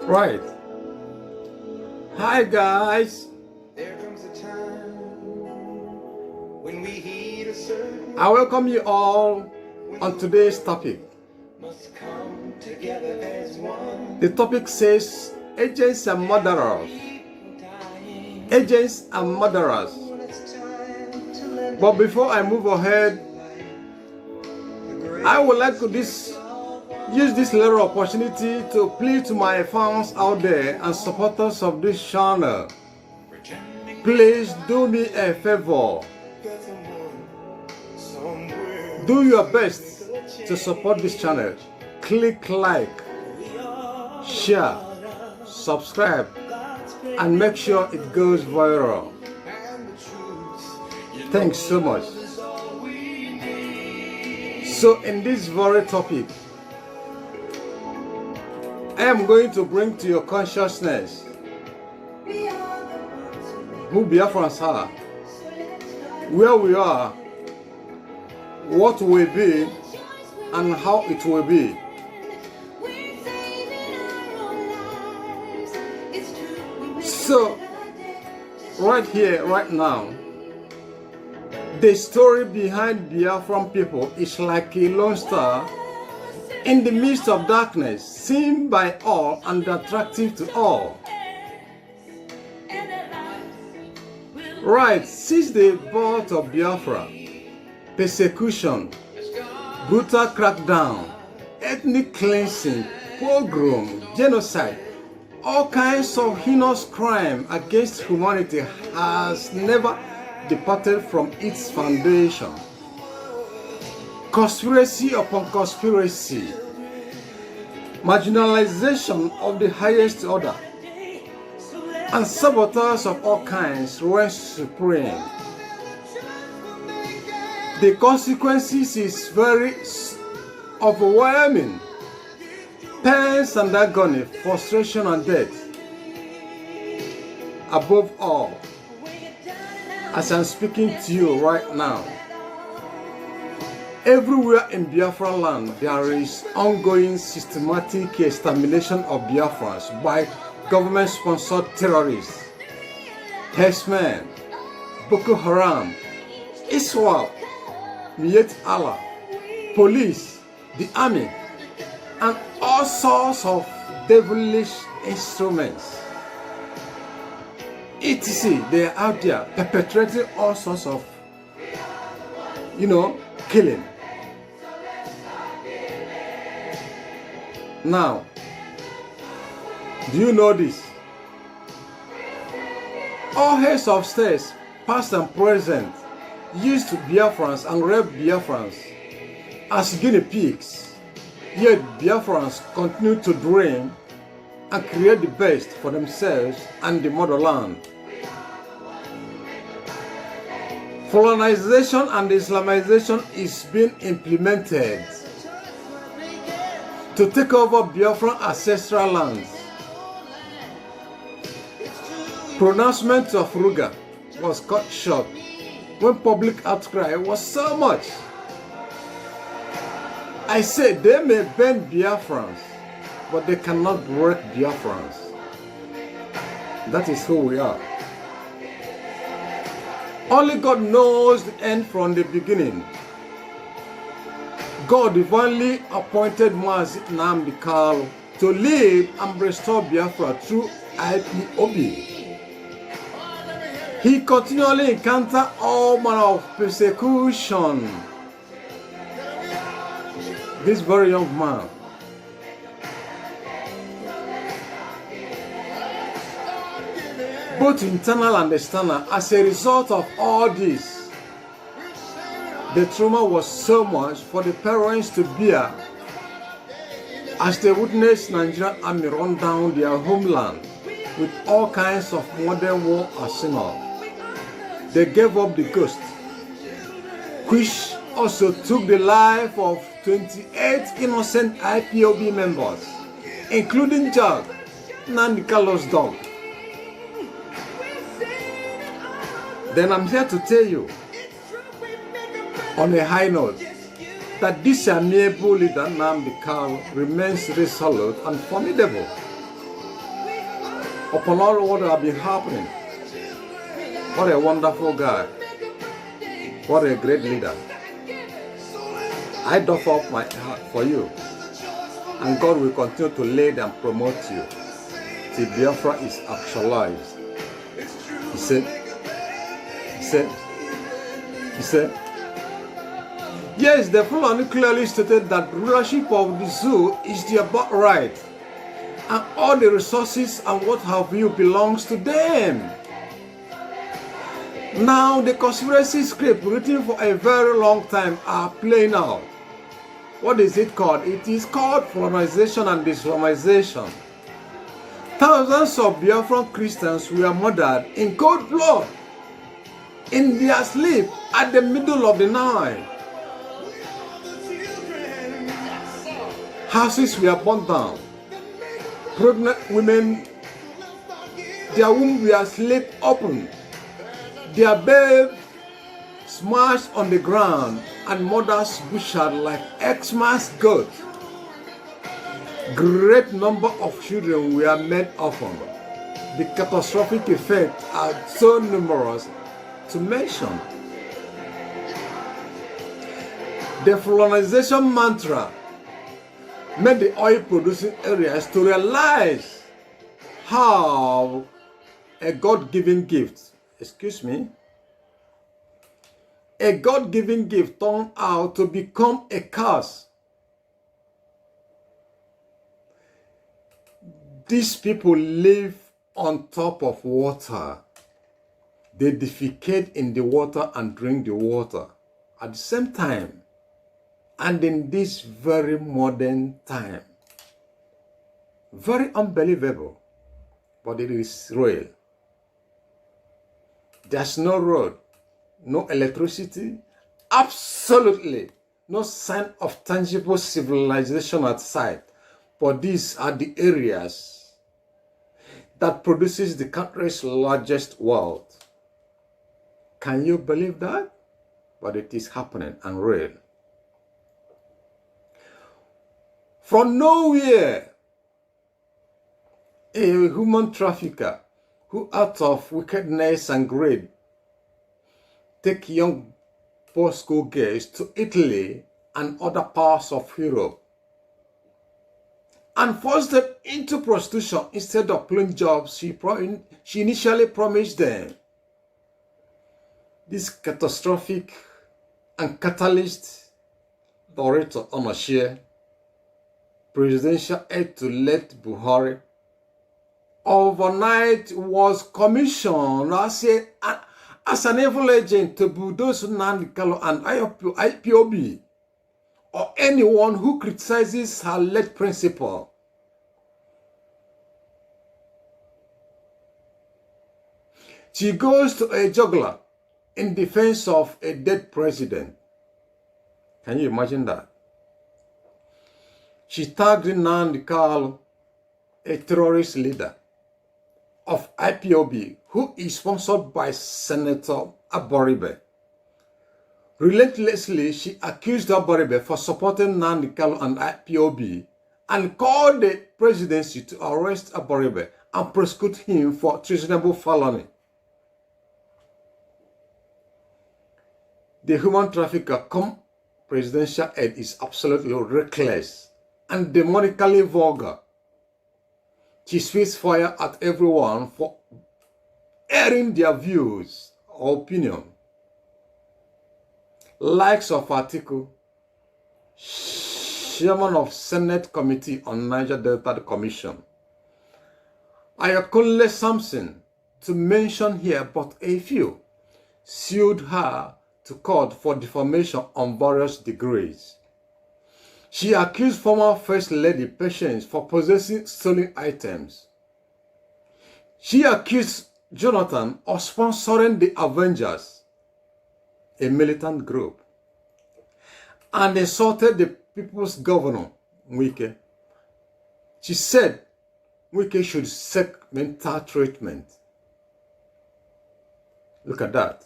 Right. Hi guys. There comes a time when we heed a certain I welcome you all on today's topic. must come together as one. The topic says agents and murderers. Agents and murderers. When it's time to let But before I move ahead, I would like to use this little opportunity to plead to my fans out there and supporters of this channel. Please do me a favor. Do your best to support this channel. Click like, share, subscribe, and make sure it goes viral. Thanks so much. So in this very topic, I am going to bring to your consciousness who Biafrans are, where we are, what will be, and how it will be. So, right here, right now, the story behind Biafran people is like a lone star in the midst of darkness, seen by all and attractive to all. Right, since the birth of Biafra, persecution, brutal crackdown, ethnic cleansing, pogrom, genocide, all kinds of heinous crime against humanity has never departed from its foundation. Conspiracy upon conspiracy, marginalization of the highest order, and sabotage of all kinds reign supreme. The consequences is very overwhelming. Pains and agony, frustration and death. Above all, as I'm speaking to you right now, everywhere in Biafra land, there is ongoing systematic extermination of Biafrans by government-sponsored terrorists, herdsmen, Boko Haram, ISWAP, Miyet Allah, police, the army, and all sorts of devilish instruments. etc. They are out there perpetrating all sorts of, killing. Now, do you know this? All heads of states, past and present, used Biafrans and rape Biafrans as guinea pigs. Yet Biafrans continue to dream and create the best for themselves and the motherland. Colonization and Islamization is being implemented to take over Biafran ancestral lands. Pronouncement of Ruga was cut short when public outcry was so much. I say they may bend Biafrans, but they cannot break Biafrans. That is who we are. Only God knows the end from the beginning. God divinely appointed Mazi Nnamdi to lead and restore Biafra through IPOB. He continually encountered all manner of persecution. This very young man, both internal and external, as a result of all this, the trauma was so much for the parents to bear as they witnessed Nigerian army run down their homeland with all kinds of modern war arsenal. They gave up the ghost, which also took the life of 28 innocent IPOB members, including Jack, Nnamdi's dog. Then I'm here to tell you, on a high note, that this amiable leader Nnamdi remains resolute and formidable. upon all what have been happening. What a wonderful guy. What a great leader. I doff up my heart for you. And God will continue to lead and promote you till Biafra is actualized. He said, yes, the Fulani clearly stated that rulership of the zoo is their birthright, and all the resources and what have you belongs to them. Now the conspiracy script written for a very long time are playing out. What is it called? It is called colonization and Islamization. Thousands of Biafran Christians were murdered in cold blood, in their sleep, at the middle of the night. Houses were burnt down. Pregnant women, their womb were slit open. Their babes smashed on the ground and mothers butchered like Xmas goats. Great number of children were made orphan. The catastrophic effects are so numerous to mention. The colonization mantra made the oil-producing areas to realize how a God-given gift, a God-given gift turned out to become a curse. These people live on top of water. They defecate in the water and drink the water at the same time. And in this very modern time. Very unbelievable, but it is real. There's no road, no electricity, absolutely no sign of tangible civilization outside. But these are the areas that produces the country's largest wealth. Can you believe that? But it is happening and real. From nowhere, a human trafficker who out of wickedness and greed take young boys school girls to Italy and other parts of Europe and force them into prostitution instead of plain jobs she initially promised them. This catastrophic and catalyst Dorito Onashie presidential aide-to-let Buhari overnight was commissioned as an evil agent to bulldoze Nnamdi and IPOB or anyone who criticizes her late principle. She goes to a juggler in defense of a dead president. Can you imagine that? She tagged Nnamdi, a terrorist leader of IPOB, who is sponsored by Senator Aboribe. Relentlessly, she accused Aboribe for supporting Nnamdi and IPOB and called the presidency to arrest Aboribe and prosecute him for treasonable felony. The human trafficker come presidential aide is absolutely reckless and demonically vulgar. She spits fire at everyone for airing their views or opinion. Likes of article, Chairman of Senate Committee on Niger Delta Commission, Ayakunle Samson, to mention here but a few, sued her to court for defamation on various degrees. She accused former First Lady Patience for possessing stolen items. She accused Jonathan of sponsoring the Avengers, a militant group, and insulted the people's governor, Wike. She said Wike should seek mental treatment. Look at that.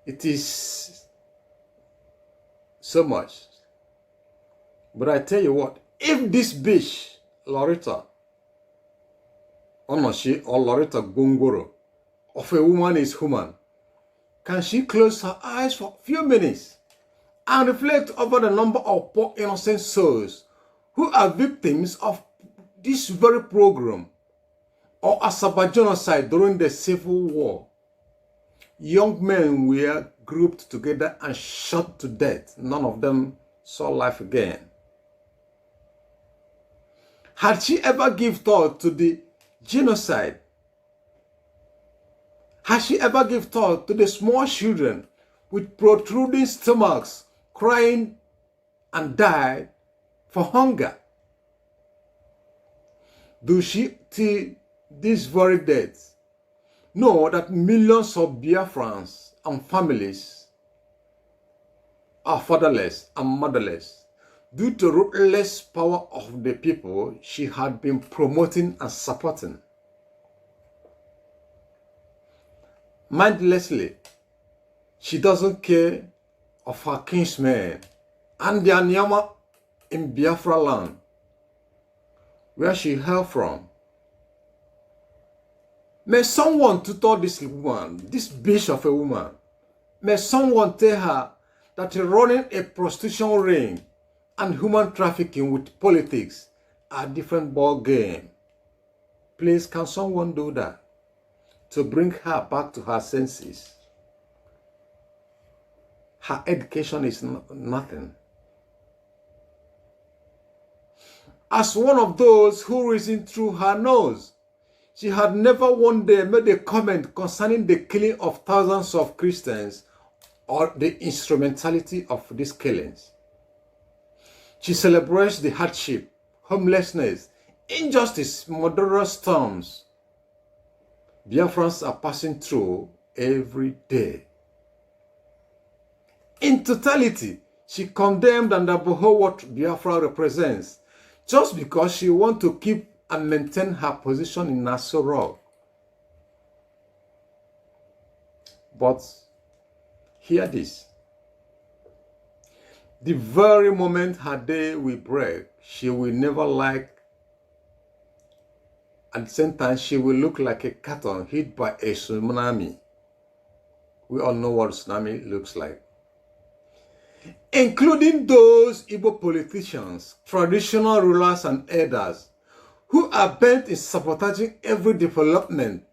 It is so much. But I tell you what, if this bitch, Loretta, Onoshi or Loretta Gongoro of a woman is human, can she close her eyes for a few minutes and reflect over the number of poor innocent souls who are victims of this very program or Asaba genocide during the Civil War? Young men were grouped together and shot to death. None of them saw life again. Had she ever given thought to the genocide? Has she ever given thought to the small children with protruding stomachs crying and died for hunger? Do she, till this very day, know that millions of Biafrans and families are fatherless and motherless due to ruthless power of the people she had been promoting and supporting? Mindlessly, she doesn't care of her kinsmen and their Nyama in Biafra land, where she hailed from. May someone tutor this woman, this bitch of a woman. May someone tell her that running a prostitution ring and human trafficking with politics are different ball game. Please, can someone do that to bring her back to her senses? Her education is nothing. As one of those who reasoned through her nose, she had never one day made a comment concerning the killing of thousands of Christians or the instrumentality of these killings. She celebrates the hardship, homelessness, injustice, murderous storms Biafrans are passing through every day. In totality, she condemned and abhorred what Biafra represents just because she wants to keep and maintain her position in Nassau Rock. But hear this. The very moment her day will break, she will never like. At the same time, she will look like a carton hit by a tsunami. We all know what tsunami looks like. Including those Igbo politicians, traditional rulers and elders who are bent in sabotaging every development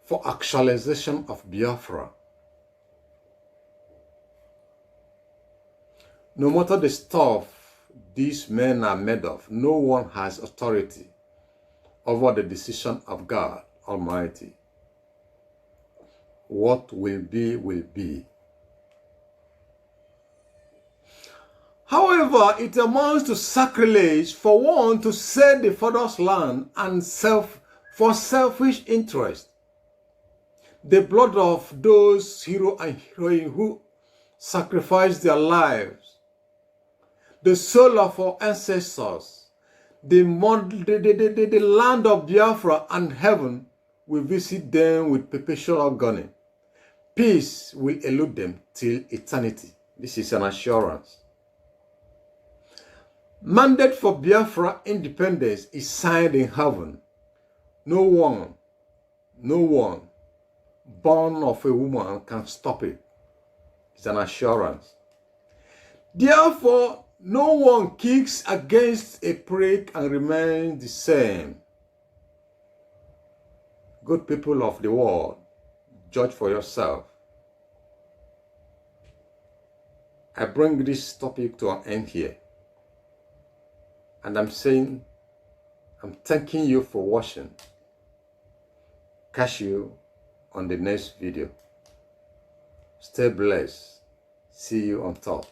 for actualization of Biafra. No matter the stuff these men are made of, no one has authority over the decision of God Almighty. What will be, will be. However, it amounts to sacrilege for one to sell the father's land and for selfish interest. The blood of those hero and heroine who sacrificed their lives, the soul of our ancestors, the land of Biafra and heaven will visit them with perpetual agony. Peace will elude them till eternity. This is an assurance. Mandate for Biafra independence is signed in heaven. No one born of a woman can stop it. It's an assurance. Therefore, no one kicks against a prick and remains the same. Good people of the world, judge for yourself. I bring this topic to an end here. And I'm thanking you for watching. Catch you on the next video. Stay blessed. See you on top.